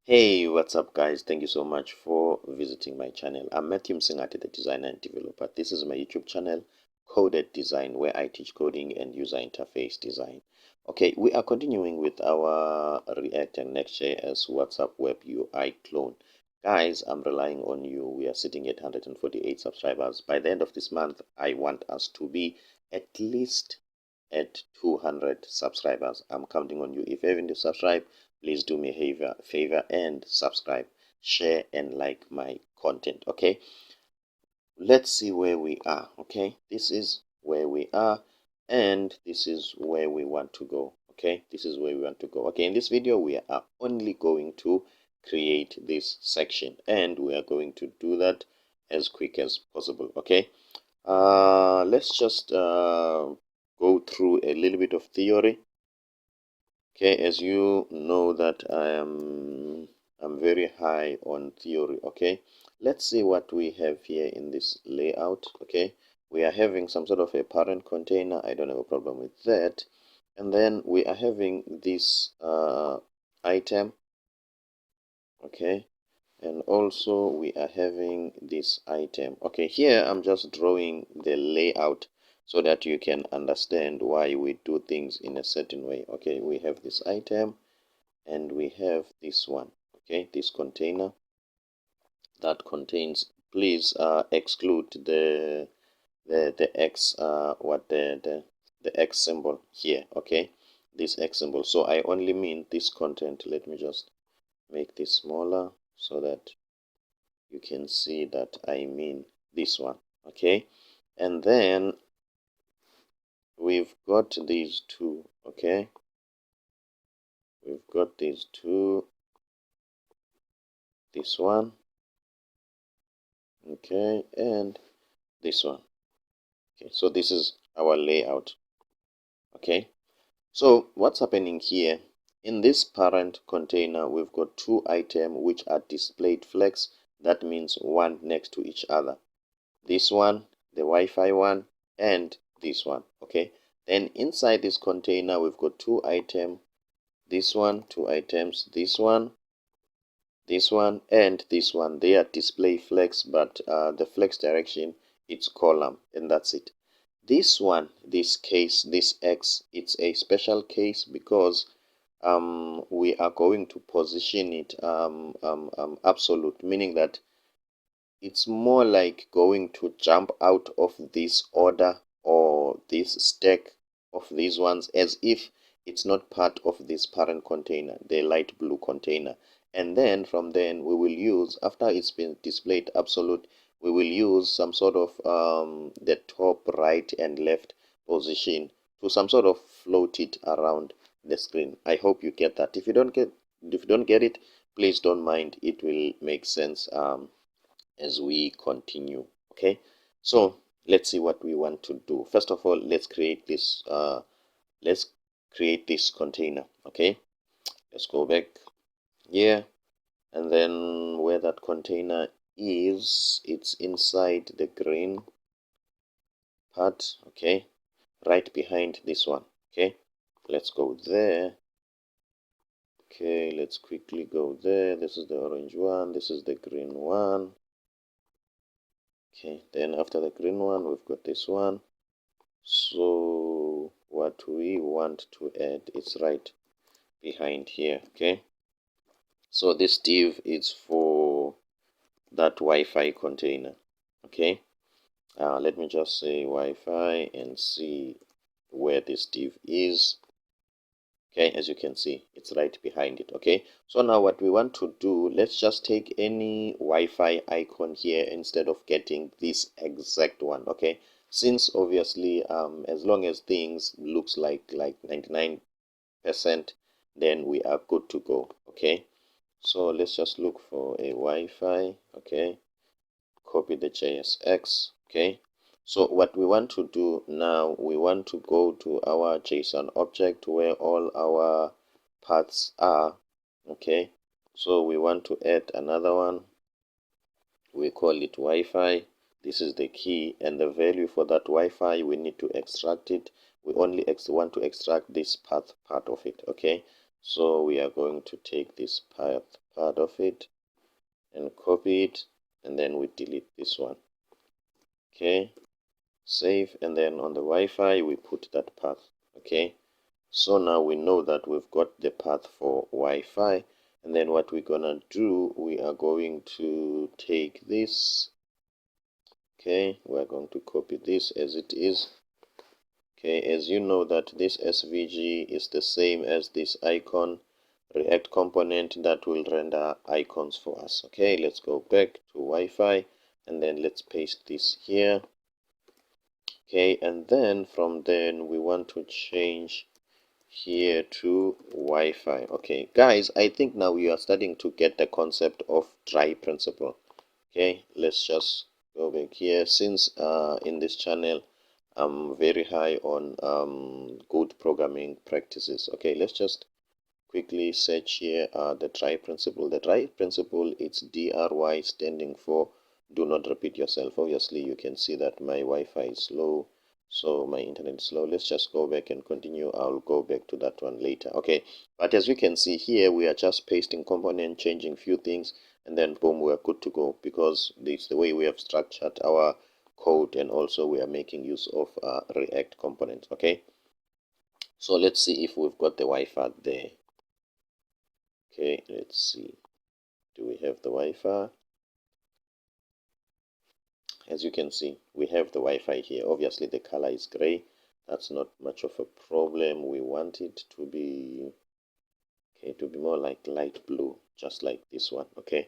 Hey, what's up guys? Thank you so much for visiting my channel. I'm Matthew Msingati, the designer and developer. This is my YouTube channel, Coded Design, where I teach coding and user interface design. Okay, we are continuing with our React and Next.js WhatsApp Web UI clone. Guys, I'm relying on you. We are sitting at 148 subscribers. By the end of this month, I want us to be at least at 200 subscribers. I'm counting on you. If you haven't subscribed, please do me a favor and subscribe, share, and like my content. Okay, let's see where we are. Okay, this is where we are, and this is where we want to go. Okay, this is where we want to go. Okay, in this video, we are only going to create this section, and we are going to do that as quick as possible. Okay, let's just go through a little bit of theory. Okay, as you know that I'm very high on theory. Okay, let's see what we have here in this layout. Okay, we are having some sort of a parent container. I don't have a problem with that. And then we are having this item. Okay, and also we are having this item. Okay, here I'm just drawing the layout so that you can understand why we do things in a certain way. Okay, we have this item and we have this one. Okay, this container that contains, please exclude the x the x symbol here. Okay, this x symbol. So I only mean this content. Let me just make this smaller so that you can see that I mean this one. Okay, and then we've got these two. Okay, we've got these two, this one, okay, and this one. Okay, so this is our layout. Okay, so what's happening here in this parent container, we've got two items which are displayed flex. That means one next to each other. This one, the Wi-Fi one, and this one. Okay, then inside this container we've got two items, this one, two items, this one, and this one. They are display flex, but the flex direction, it's column, and that's it. This one, this case, this X, it's a special case because we are going to position it absolute, meaning that it's more like going to jump out of this order or this stack of these ones as if it's not part of this parent container, the light blue container. And then from then we will use, after it's been displayed absolute, we will use some sort of the top, right, and left position to some sort of float it around the screen. I hope you get that. If you don't get it, please don't mind. It will make sense as we continue. Okay, so let's see what we want to do. First of all, let's create this container. Okay, let's go back here, and then where that container is, it's inside the green part. Okay, right behind this one. Okay, let's go there. Okay, let's quickly go there. This is the orange one, this is the green one. Okay, then after the green one, we've got this one. So what we want to add is right behind here. Okay, so this div is for that Wi-Fi container. Okay, let me just say Wi-Fi and see where this div is. Okay, as you can see, it's right behind it. Okay, so now what we want to do, let's just take any Wi-Fi icon here instead of getting this exact one. Okay, since obviously as long as things looks like 99%, then we are good to go. Okay, so let's just look for a Wi-Fi. Okay, copy the JSX. Okay, so what we want to do now, we want to go to our JSON object where all our paths are. Okay, so we want to add another one. We call it Wi-Fi. This is the key, and the value for that Wi-Fi, we need to extract it. We only want to extract this path part of it. Okay, So we are going to take this part of it and copy it, and then we delete this one. Okay, save, and then on the Wi-Fi we put that path. Okay, so now we know that we've got the path for Wi-Fi, and then what we're gonna do, we are going to take this. Okay, we're going to copy this as it is. Okay, as you know that this SVG is the same as this icon React component that will render icons for us. Okay, let's go back to Wi-Fi, and then let's paste this here. Okay, and then from then we want to change here to Wi-Fi. Okay, guys, I think now you are starting to get the concept of try principle. Okay, let's just go back here. Since in this channel I'm very high on good programming practices. Okay, let's just quickly search here the try principle. The try principle, it's DRY, standing for do not repeat yourself. Obviously you can see that my Wi-Fi is slow, so my internet is slow. Let's just go back and continue. I'll go back to that one later. Okay, but as we can see here, we are just pasting component, changing few things, and then boom, we are good to go, because it's the way we have structured our code, and also we are making use of React components. Okay, so let's see if we've got the Wi-Fi there. Okay, let's see. Do we have the Wi-Fi? As you can see, we have the Wi-Fi here. Obviously the color is gray. That's not much of a problem. We want it to be, okay, to be more like light blue, just like this one. Okay,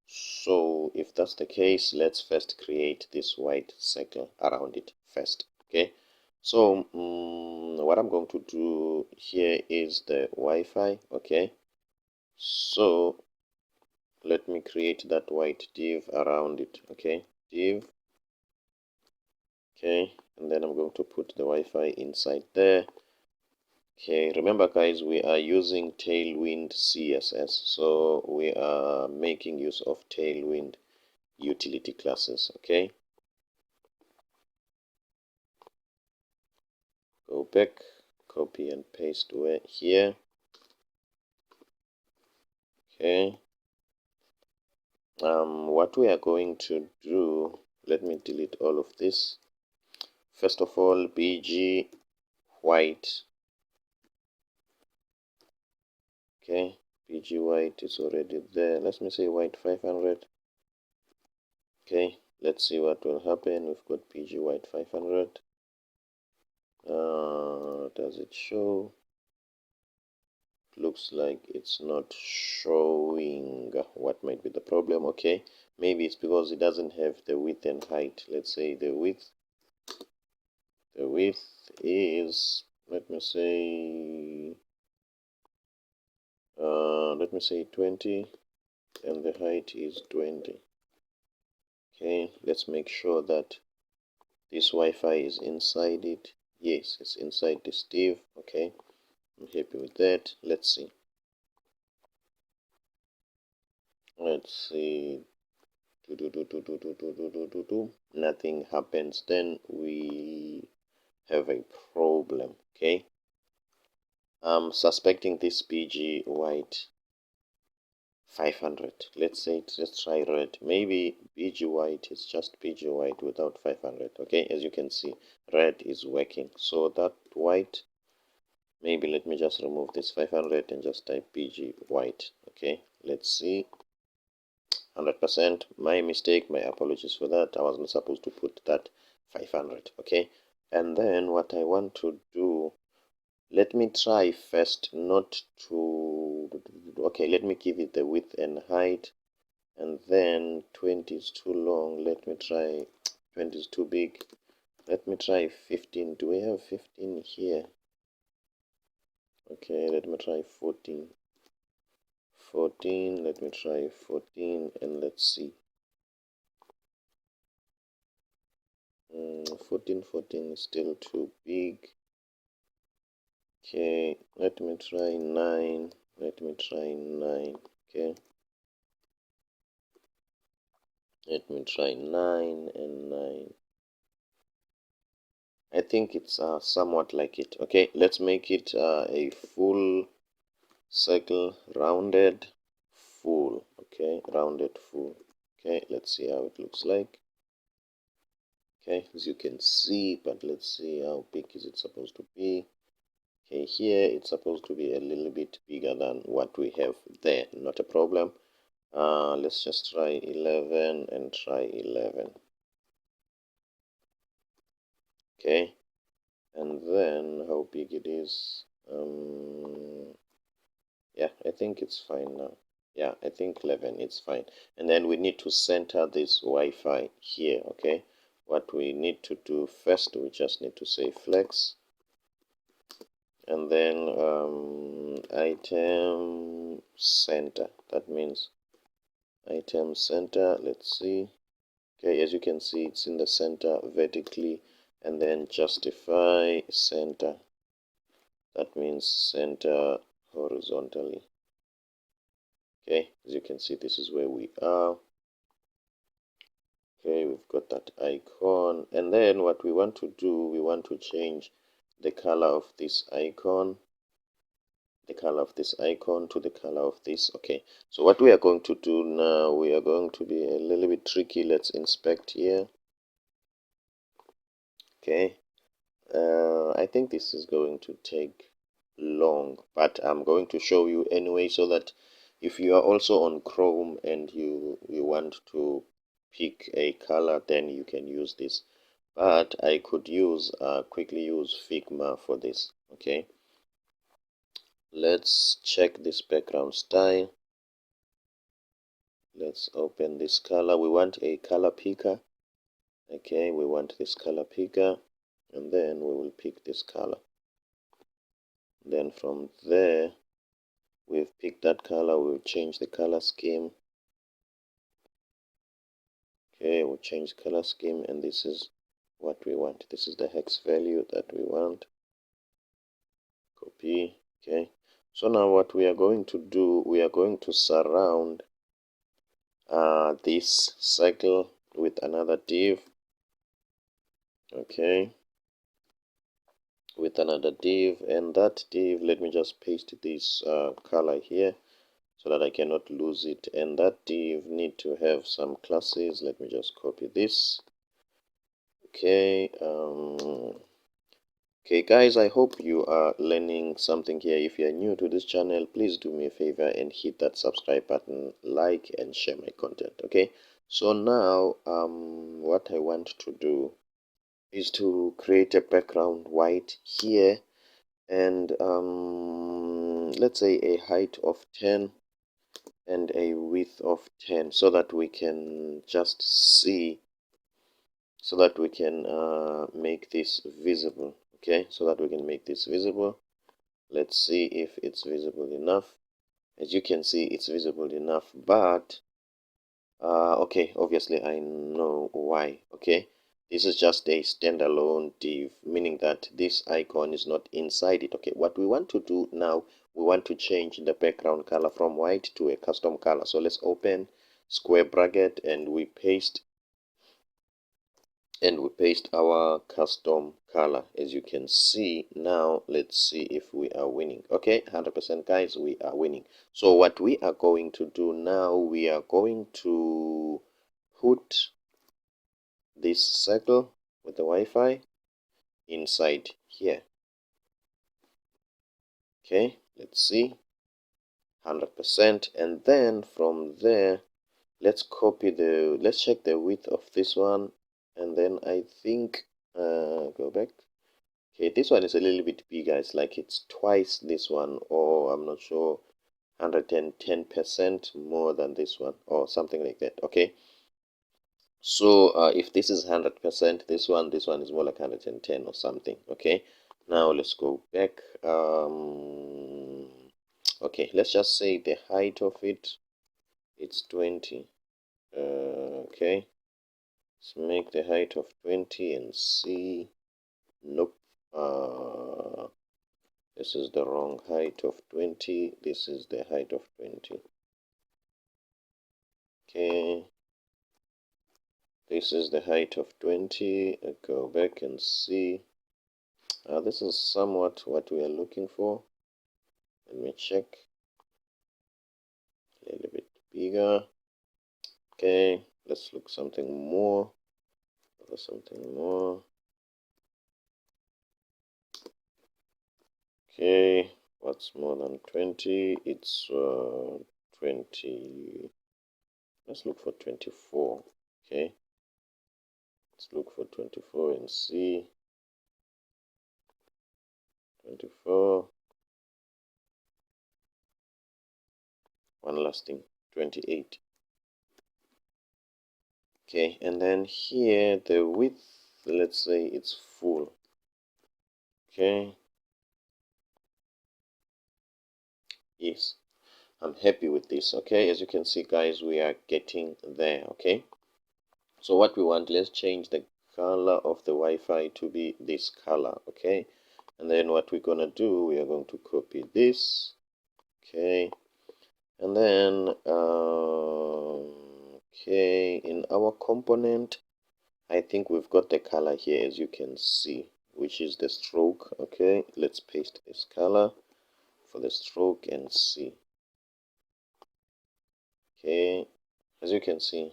so if that's the case, let's first create this white circle around it first. Okay, so what I'm going to do here is the Wi-Fi. Okay, so let me create that white div around it. Okay, div. Okay, and then I'm going to put the Wi-Fi inside there. Okay, remember guys, we are using Tailwind CSS, so we are making use of Tailwind utility classes. Okay, go back, copy and paste here. Okay, what we are going to do, let me delete all of this. First of all, bg white. Okay, bg white is already there. Let me say white 500. Okay, let's see what will happen. We've got bg white 500. Does it show? Looks like it's not showing. What might be the problem? Okay, maybe it's because it doesn't have the width and height. Let's say the width is, let me say 20, and the height is 20. Okay, let's make sure that this Wi-Fi is inside it. Yes, it's inside this div. Okay, I'm happy with that. Let's see. Nothing happens. Then we have a problem. Okay, I'm suspecting this bg white 500. Let's try red. Maybe bg white is just bg white without 500. Okay, as you can see, red is working. So that white, maybe let me just remove this 500 and just type bg white. Okay, let's see. 100%, my mistake, my apologies for that. I wasn't supposed to put that 500. Okay, and then what I want to do, let me try first not to, okay, let me give it the width and height, and then 20 is too long. Let me try 20 is too big. Let me try 15. Do we have 15 here? Okay, let me try 14. Let me try 14, and let's see. 14 is still too big. Okay, let me try 9. Okay, let me try 9 and 9. I think it's somewhat like it. Okay, let's make it a full circle, rounded, full. Okay, rounded, full. Okay, let's see how it looks like. Okay, as you can see, but let's see how big is it supposed to be. Okay, here it's supposed to be a little bit bigger than what we have there. Not a problem. Let's just try 11 and try 11. Okay, and then how big it is. Yeah, I think it's fine now. Yeah, I think 11 it's fine. And then we need to center this Wi-Fi here. Okay, what we need to do first, we just need to say flex, and then item center. That means item center. Let's see. Okay, as you can see, it's in the center vertically, and then justify center. That means center horizontally. Okay, as you can see, this is where we are. Okay, we've got that icon, and then what we want to do, we want to change the color of this icon, to the color of this. Okay, so what we are going to do now, we are going to be a little bit tricky. Let's inspect here. Okay, I think this is going to take long, but I'm going to show you anyway, so that if you are also on Chrome and you want to pick a color, then you can use this. But I could use quickly use Figma for this. Okay, let's check this background style. Let's open this color. We want a color picker. Okay, we want this color picker, and then we will pick this color. Then from there, we've picked that color, we'll change the color scheme. Okay, we'll change color scheme, and this is what we want. This is the hex value that we want. Copy. Okay, so now what we are going to do, we are going to surround this circle with another div. Okay, with another div, and that div, let me just paste this color here so that I cannot lose it. And that div need to have some classes. Let me just copy this. Okay, okay guys, I hope you are learning something here. If you are new to this channel, please do me a favor and hit that subscribe button, like and share my content. Okay, so now what I want to do is to create a background white here, and let's say a height of 10 and a width of 10, so that we can just see, so that we can make this visible. Okay, so that we can make this visible. Let's see if it's visible enough. As you can see, it's visible enough, but okay, obviously I know why. Okay, this is just a standalone div, meaning that this icon is not inside it. Okay, what we want to do now, we want to change the background color from white to a custom color. So let's open square bracket, and we paste our custom color. As you can see now, let's see if we are winning. Okay, 100% guys, we are winning. So what we are going to do now, we are going to put this circle with the Wi-Fi inside here. Okay, let's see, 100%. And then from there, let's check the width of this one, and then I think go back. Okay, this one is a little bit bigger. It's like it's twice this one, or I'm not sure, 110% more than this one, or something like that. Okay, so if this is 100%, this one is more like 110 or something. Okay, now let's go back. Okay, let's just say the height of it, it's 20. Okay, let's make the height of 20 and see. Nope. This is the wrong height of 20. This is the height of 20. Okay, this is the height of 20. Go back and see. This is somewhat what we are looking for. Let me check. a little bit bigger. Okay, let's look something more. Something more. Okay, what's more than 20? It's 20. Let's look for 24. Okay, let's look for 24 and see. 24. One last thing, 28. Okay, and then here the width, let's say it's full. Okay, yes, I'm happy with this. Okay, as you can see, guys, we are getting there. Okay, so what we want, let's change the color of the Wi-Fi to be this color. Okay, and then what we're gonna do, we are going to copy this. Okay, and then okay, in our component, I think we've got the color here, as you can see, which is the stroke. Okay, let's paste this color for the stroke and see. Okay, as you can see,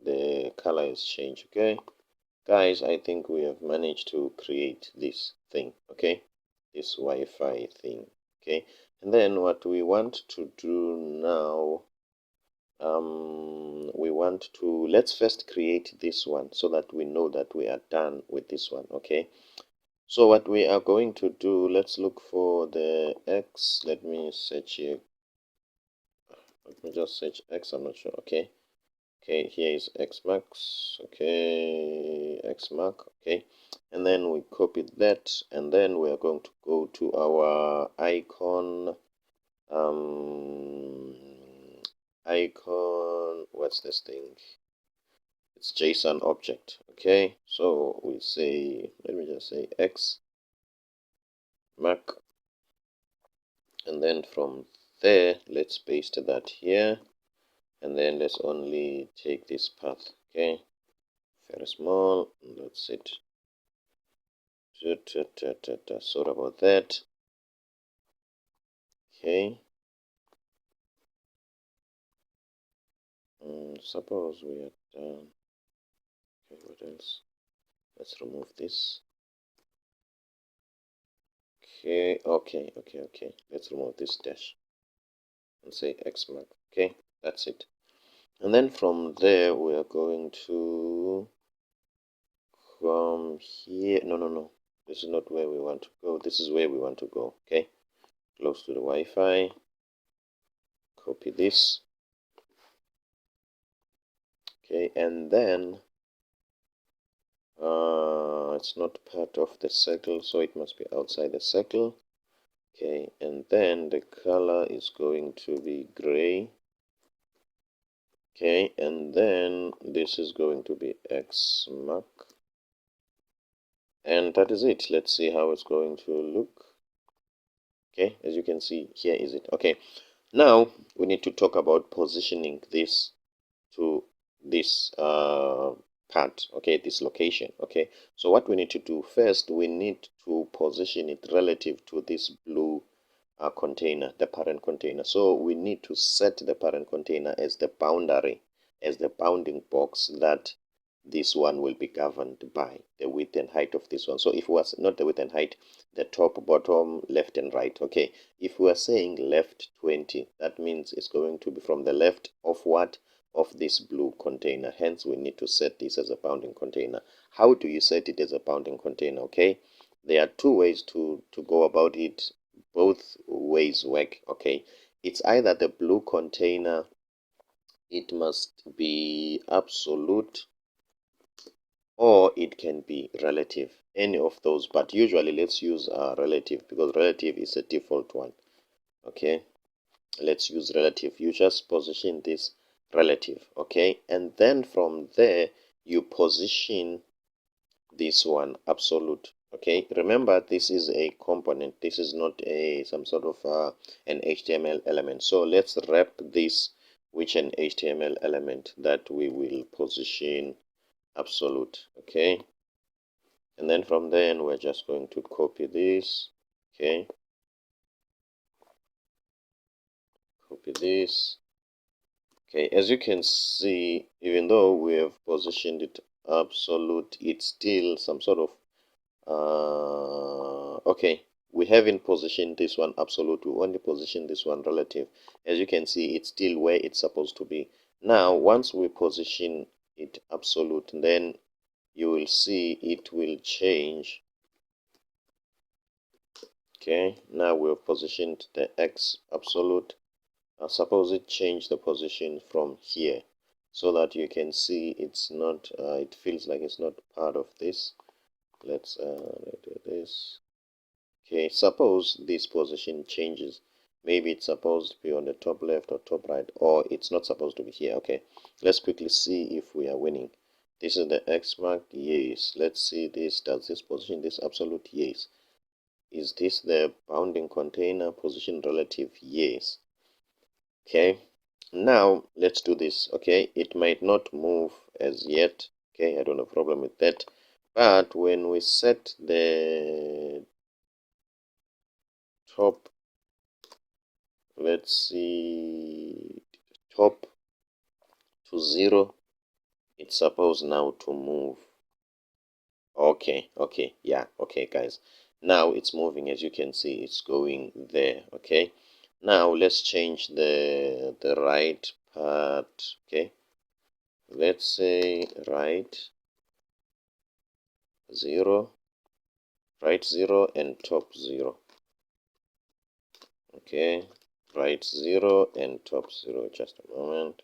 the color is changed. Okay, guys, I think we have managed to create this thing. Okay, this Wi-Fi thing. Okay, and then what we want to do now, we want to, let's first create this one so that we know that we are done with this one. Okay, so what we are going to do, let's look for the X. Let me search here. Let me just search X. I'm not sure. Okay, okay, here is X max. Okay, X mark. Okay, and then we copy that, and then we are going to go to our icon. Icon, what's this thing? It's JSON object. Okay, so we say, let me just say X mark, and then from there let's paste that here, and then let's only take this path. Okay, very small, that's it. Sorry about that. Okay, suppose we are done. Okay, what else? Let's remove this. Okay, okay, let's remove this dash and say X mark. Okay, that's it. And then from there we are going to come here. No, this is not where we want to go. This is where we want to go. Okay, close to the Wi-Fi, copy this. Okay, and then it's not part of the circle, so it must be outside the circle. Okay, and then the color is going to be gray. Okay, and then this is going to be X mark, and that is it. Let's see how it's going to look. Okay, as you can see, here is it. Okay, now we need to talk about positioning this to this part. Okay, this location. Okay, so what we need to do first, we need to position it relative to this blue container, the parent container. So we need to set the parent container as the boundary, as the bounding box that this one will be governed by, the width and height of this one. So if it was not the width and height, the top, bottom, left and right. Okay, if we are saying left 20, that means it's going to be from the left of what? Of this blue container. Hence we need to set this as a bounding container. How do you set it as a bounding container? Okay, there are two ways to go about it. Both ways work. Okay, it's either the blue container, it must be absolute, or it can be relative, any of those, but usually let's use relative, because relative is a default one. Okay, let's use relative. You just position this relative. Okay, and then from there you position this one absolute. Okay, remember this is a component, this is not a some sort of an HTML element. So let's wrap this with an HTML element that we will position absolute. Okay, and then from there we're just going to copy this. Okay, copy this, Okay, as you can see, even though we have positioned it absolute, it's still some sort of okay, we haven't positioned this one absolute, we only position this one relative. As you can see, it's still where it's supposed to be. Now once we position it absolute, then you will see it will change. Okay, now we've positioned the x absolute. Suppose it change the position from here so that you can see it's not it feels like it's not part of this. Let's do this. Okay, suppose this position changes. Maybe it's supposed to be on the top left or top right, or it's not supposed to be here. Okay, let's quickly see if we are winning. This is the X mark, yes. Let's see this. Does this position this absolute? Yes. Is this the bounding container position relative? Yes. Okay, now let's do this. Okay, it might not move as yet. Okay, I don't have a problem with that. But when we set the top, let's see, top to 0, it's supposed now to move. Okay, yeah, okay guys, now it's moving. As you can see, it's going there. Okay, now let's change the right part. Okay, let's say right 0, right 0 and top 0. Okay, right 0 and top 0, just a moment,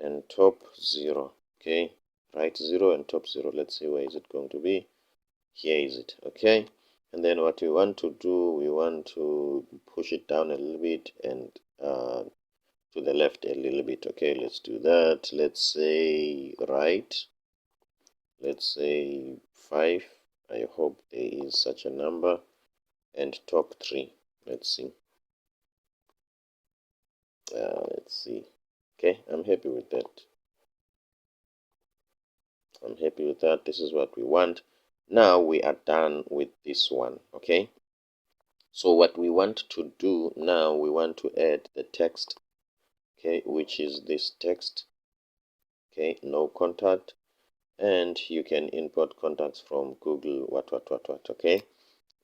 and top 0. Okay, right 0 and top 0. Let's see, where is it going to be? Here is it. Okay, and then what we want to do, we want to push it down a little bit and to the left a little bit. Okay, let's do that. Let's say right, let's say 5. I hope there is such a number. And top 3. Let's see. Let's see. Okay, I'm happy with that. I'm happy with that. This is what we want. Now we are done with this one. Okay, so what we want to do now, we want to add the text. Okay, which is this text. Okay, no contact, and you can import contacts from Google, what. Okay,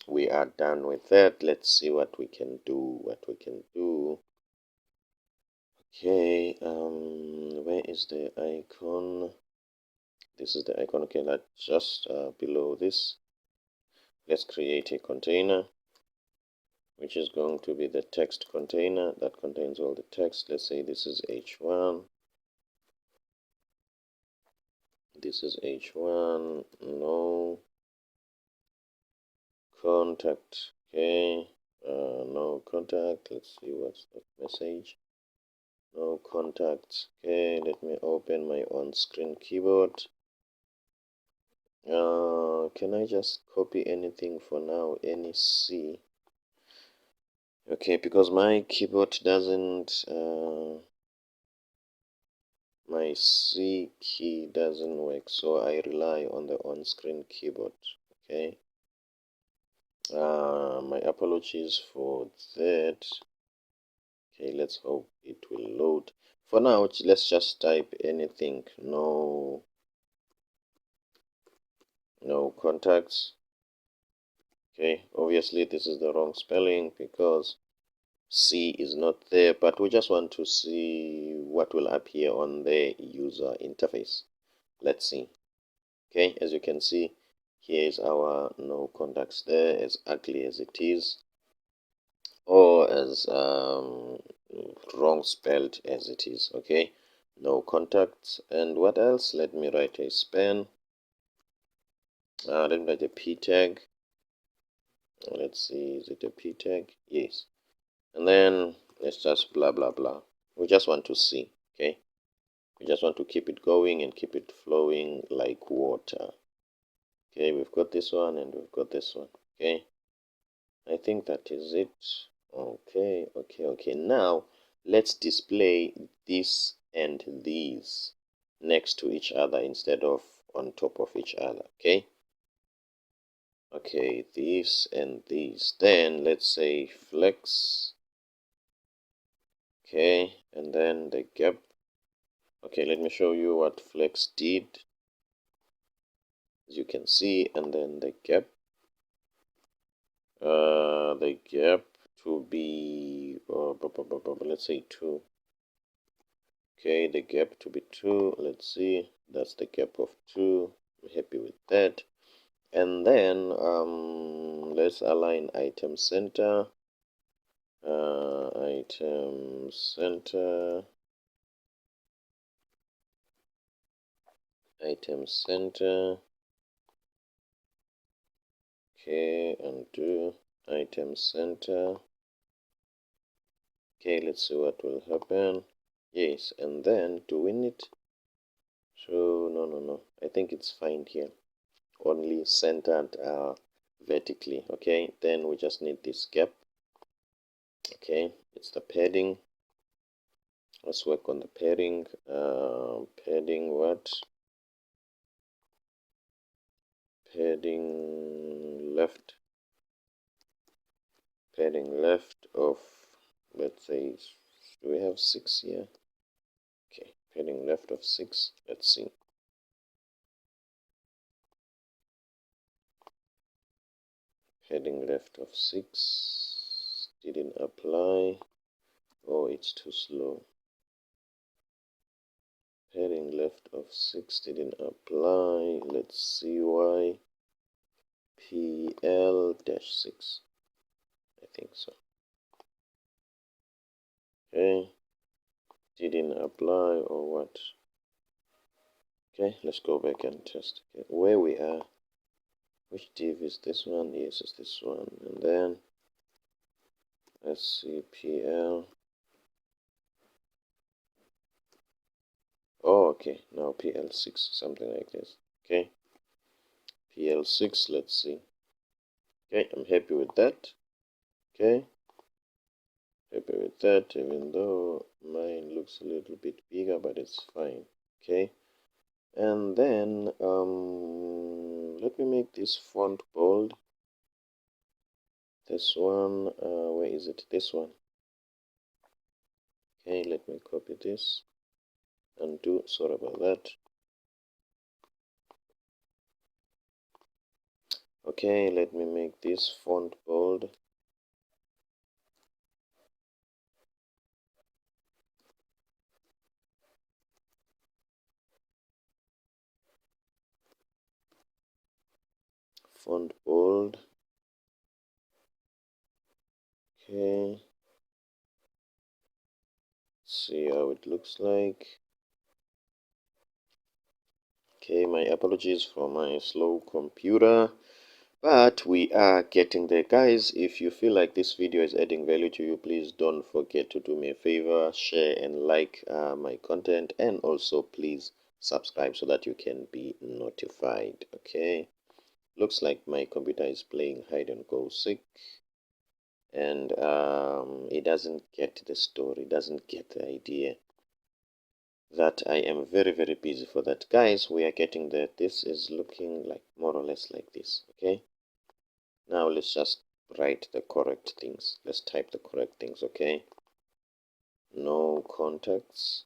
we are done with that. Let's see what we can do. Okay, where is the icon? This is the icon. Okay, that just below this, let's create a container which is going to be the text container that contains all the text. Let's say this is h1, this is h1, no contact. Okay, no contact. Let's see what's that message. No contacts. Okay, let me open my on-screen keyboard. Can I just copy anything for now? Any C? Okay, because my keyboard doesn't, my C key doesn't work, so I rely on the on-screen keyboard. Okay, my apologies for that. Okay, let's hope it will load. For now, let's just type anything. No contacts. Okay, obviously this is the wrong spelling because C is not there, but we just want to see what will appear on the user interface. Let's see. Okay, as you can see, here is our no contacts there, as ugly as it is, or as wrong spelled as it is. Okay, no contacts. And what else? Let me write a span. Let me write a p tag. Let's see, is it a p tag? Yes. And then let's just blah blah blah. We just want to see. Okay, we just want to keep it going and keep it flowing like water. Okay, we've got this one and we've got this one. Okay, I think that is it. Okay, now let's display this and these next to each other instead of on top of each other. Okay, this and these. Then let's say flex. Okay, and then the gap Okay, let me show you what flex did, as you can see, and then the gap to be let's say 2. Okay, the gap to be 2. Let's see, that's the gap of 2. I'm happy with that. And then let's align item center, item center, item center. Okay, undo item center. Okay, let's see what will happen. Yes, and then to win it, so no, I think it's fine here, only centered vertically. Okay, then we just need this gap. Okay, it's the padding. Let's work on the padding. Padding what? Padding left. Padding left of, let's say, do we have 6 here? Okay, padding left of 6. Let's see. Padding left of 6 didn't apply. Oh, it's too slow. Padding left of 6 didn't apply. Let's see why. PL-6. I think so. Okay. Didn't apply or what? Okay, let's go back and test. Okay, where we are. Which div is this one? Yes, it's this one. And then let's see, PL. Oh, okay. Now PL6, something like this. Okay. PL6, let's see. Okay, I'm happy with that. Okay. Happy with that, even though mine looks a little bit bigger, but it's fine. Okay. And then let me make this font bold. This one, where is it? This one. Okay, let me copy this. Undo, sorry about that. Okay, let me make this font bold. Font bold. Okay. See how it looks like. Okay, my apologies for my slow computer, but we are getting there, guys. If you feel like this video is adding value to you, please don't forget to do me a favor, share and like my content, and also please subscribe so that you can be notified. Okay, looks like my computer is playing hide and go seek, and it doesn't get the story, doesn't get the idea that I am very, very busy for that. Guys, we are getting there. This is looking like more or less like this. Okay, now let's just write the correct things. Let's type the correct things. Okay, no contacts.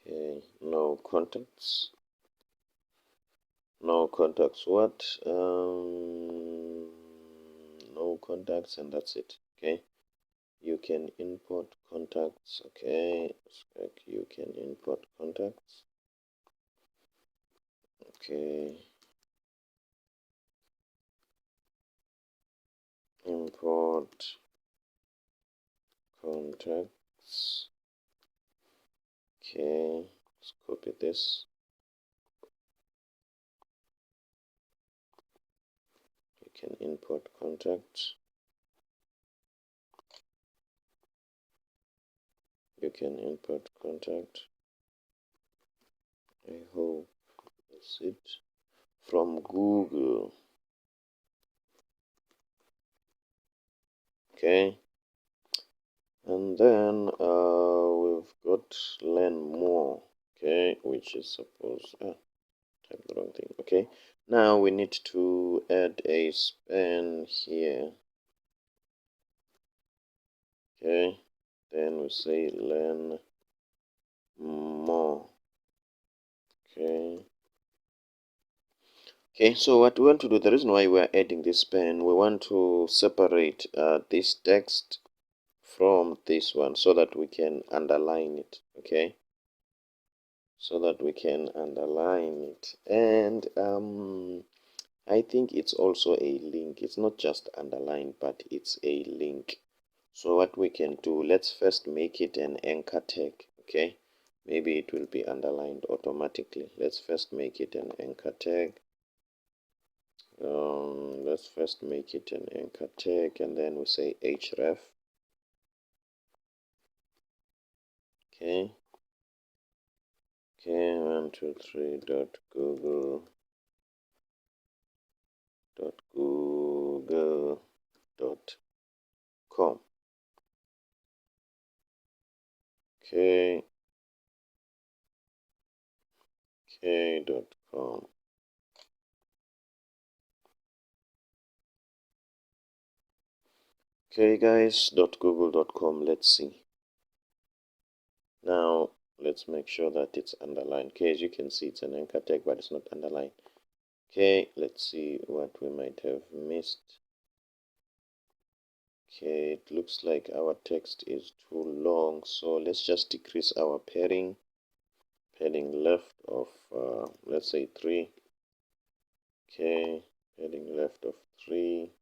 Okay, no contacts. No contacts what? No contacts, and that's it. Okay, you can import contacts. Okay, you can import contacts. Okay, import contacts. Okay, let's copy this. You can import contacts. You can import contact. I hope that's it. From Google. Okay. And then we've got learn more. Okay, which is supposed type the wrong thing. Okay, now we need to add a span here. Okay, then we say learn more. Okay. Okay, so what we want to do, the reason why we're adding this span, we want to separate this text from this one so that we can underline it. Okay, so that we can underline it. And I think it's also a link. It's not just underlined, but it's a link. So what we can do, let's first make it an anchor tag. Okay, maybe it will be underlined automatically. Let's first make it an anchor tag. Let's first make it an anchor tag, and then we say href. Okay, 123 dot google dot com. Okay, dot com. Okay guys, .google.com. Let's see. Now let's make sure that it's underlined. Okay, as you can see, it's an anchor tag, but it's not underlined. Okay, let's see what we might have missed. Okay, it looks like our text is too long, so let's just decrease our padding left of let's say 3. Okay, padding left of 3.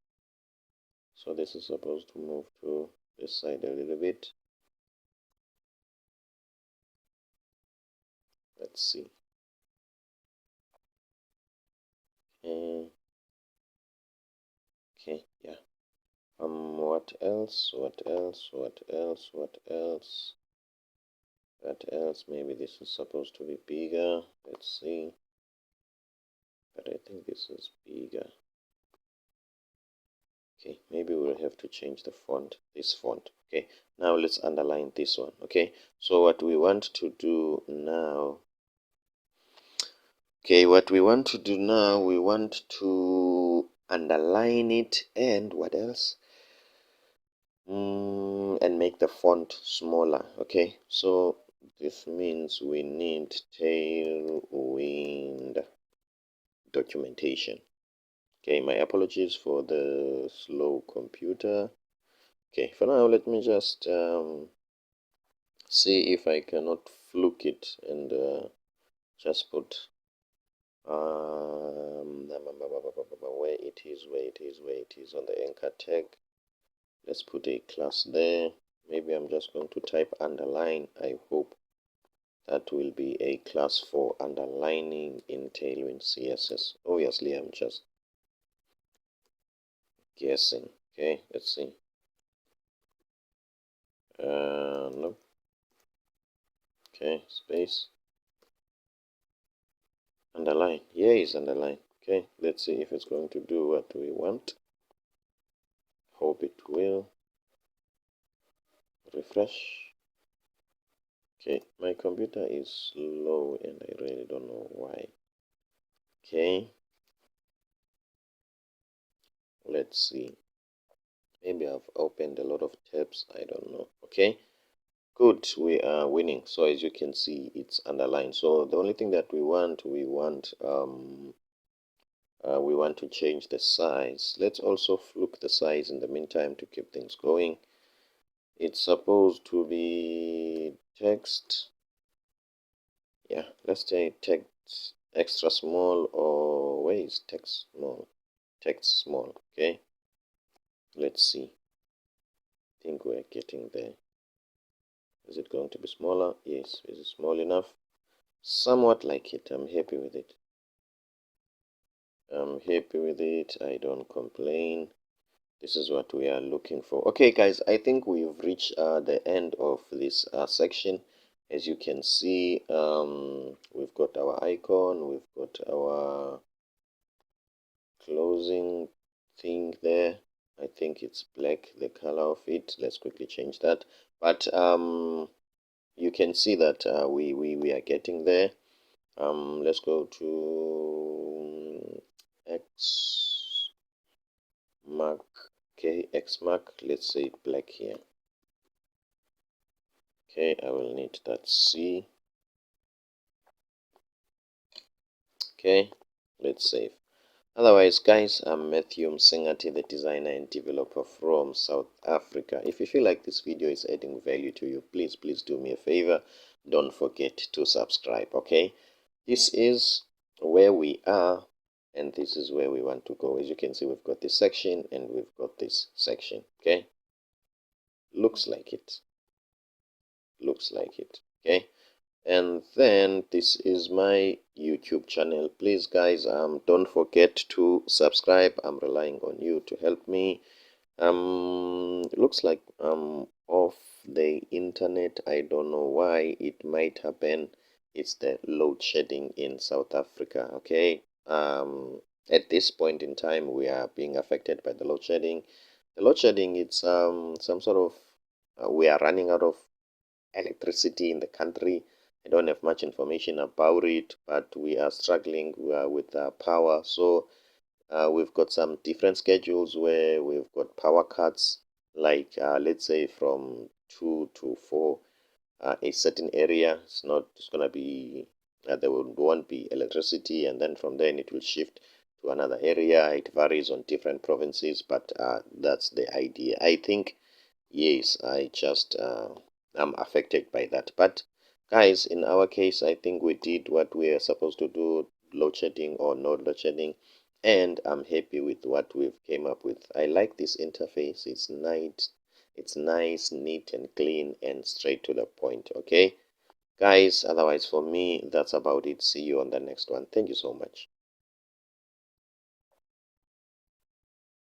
So this is supposed to move to this side a little bit. Let's see. Okay, yeah. What else? What else? What else? What else? What else? Maybe this is supposed to be bigger. Let's see. But I think this is bigger. Okay, maybe we'll have to change the font, this font. Okay, now let's underline this one. Okay, so what we want to do now, okay, what we want to do now, we want to underline it, and what else? And make the font smaller. Okay, so this means we need Tailwind documentation. Okay, my apologies for the slow computer. Okay, for now, let me just see if I cannot fluke it and just put where it is on the anchor tag. Let's put a class there. Maybe I'm just going to type underline. I hope that will be a class for underlining in Tailwind CSS. Obviously, I'm just guessing. Okay, let's see. No. Okay, space. Underline. Yeah, it's underline. Okay, let's see if it's going to do what we want. Hope it will. Refresh. Okay, my computer is slow and I really don't know why. Okay, let's see. Maybe I've opened a lot of tabs. I don't know. Okay, good. We are winning. So as you can see, it's underlined. So the only thing that we want to change the size. Let's also fluke the size in the meantime to keep things going. It's supposed to be text. Yeah, let's say text extra small, or where is text small? Text small. Okay, let's see. I think we're getting there. Is it going to be smaller? Yes. Is it small enough? Somewhat like it. I'm happy with it. I don't complain. This is what we are looking for. Okay guys, I think we've reached the end of this section. As you can see, we've got our icon, we've got our closing thing there. I think it's black, the color of it. Let's quickly change that. But you can see that we are getting there. Let's go to mark. Okay, X mark. Let's say black here. Okay, I will need that C. Okay, let's save. Otherwise, guys, I'm Matthew Msengati, the designer and developer from South Africa. If you feel like this video is adding value to you, please do me a favor. Don't forget to subscribe, okay? This is where we are, and this is where we want to go. As you can see, we've got this section and we've got this section, okay? Looks like it. Looks like it, okay? And then this is my YouTube channel. Please guys, don't forget to subscribe. I'm relying on you to help me. It looks like off the internet. I don't know why it might happen. It's the load shedding in South Africa. Okay, at this point in time we are being affected by the load shedding. The load shedding, it's some sort of we are running out of electricity in the country. I don't have much information about it, but we are struggling with power. So we've got some different schedules where we've got power cuts, like let's say from 2 to 4, a certain area. It's gonna be, there won't be electricity, and then from then it will shift to another area. It varies on different provinces, but that's the idea. I think, yes, I'm affected by that. But guys, in our case, I think we did what we are supposed to do, load shedding or no load shedding, and I'm happy with what we've came up with. I like this interface. It's nice, neat and clean and straight to the point. Okay, guys, otherwise for me, that's about it. See you on the next one. Thank you so much.